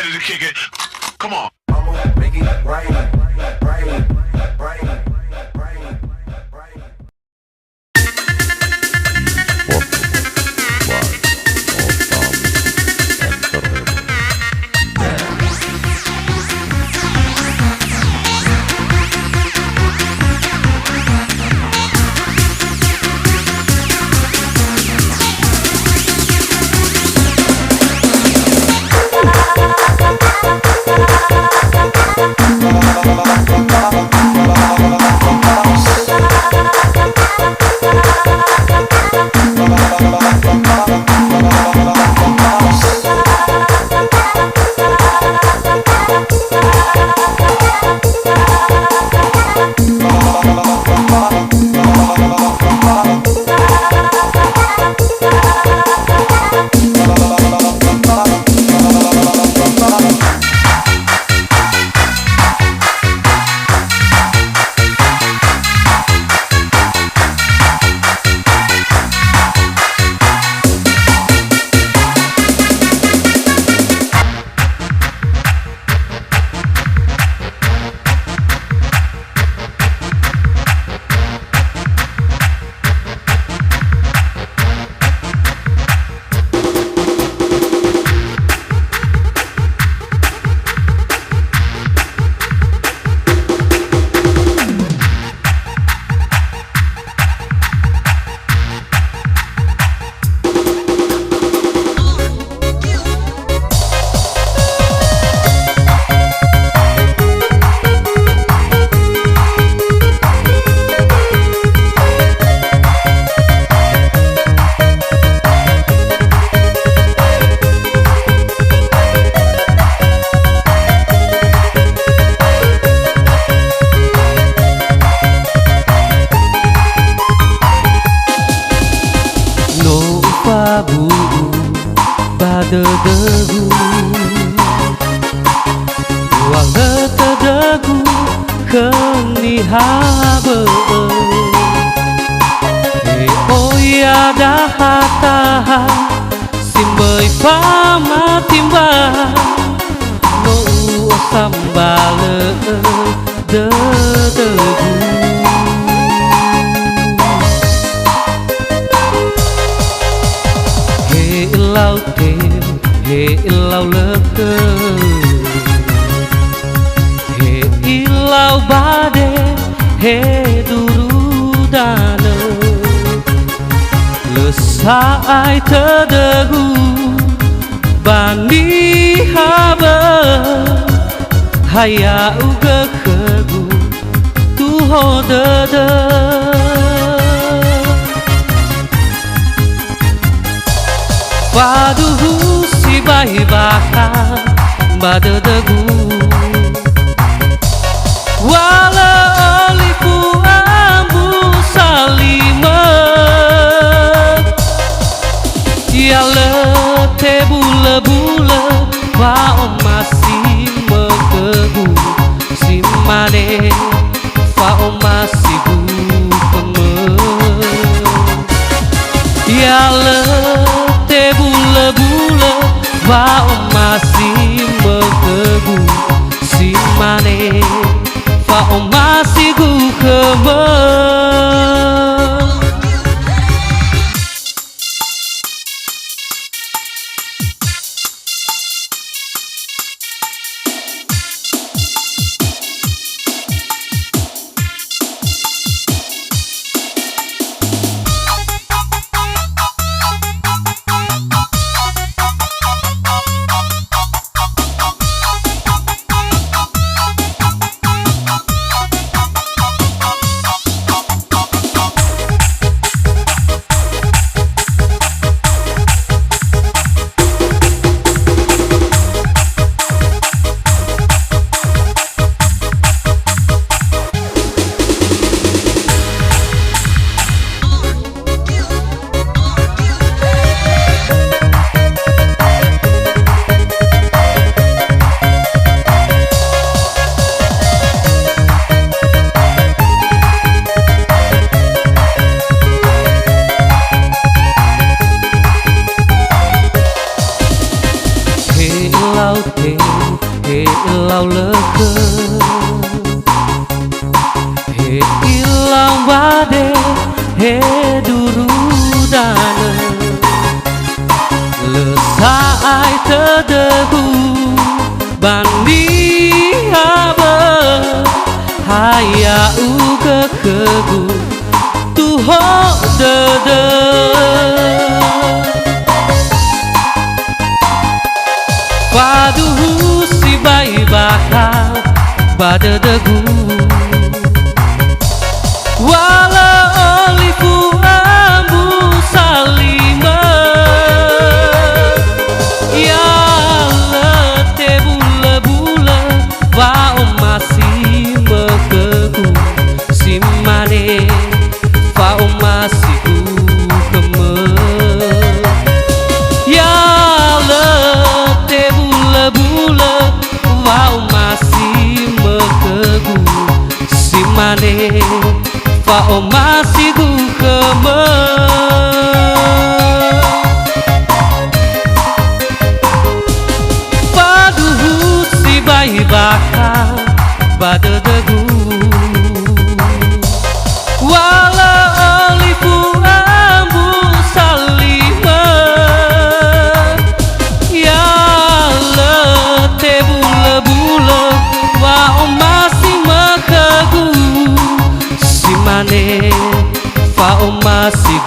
ready to kick it. Come on. I'ma make it right, right, right, right. dödögu Wale terdegu kenihabe Oh ya daha-taha Simbei pama timba Mbu'usa bö'ö dödögu Ilau tim, ilau leke Ilau bade, durudane Lesai terdegu Bani habe Haya'ugö kegu Tuho dödögu Waduh si bayi bakal dödögu Wala olifu'ö mbu'usa Ya le tebulö-bulö masih menggegu Si mane masih bukemen Ya le tebulö-bulö masih menggegu Si mane masih bukemen he ilau leke, he ilau bade, he durudana, lesai terdegu bandi habe, haya'ugö kegu tuho dödögu. Paduhu si bayi bakal dödögu, wala olifu'ö mbu'usa lima, ya le tebulö-bulö wa'o masih mekegu simane wa'o masih keme, ya le tebulö-bulö wa'o masih mekegu simane wa'o masih keme. Paduhu si bayi bakal dödögu, wala olifu'ö mbu'usa lima, ya le tebulö-bulö wa'o masih mekegu simane wa'o masih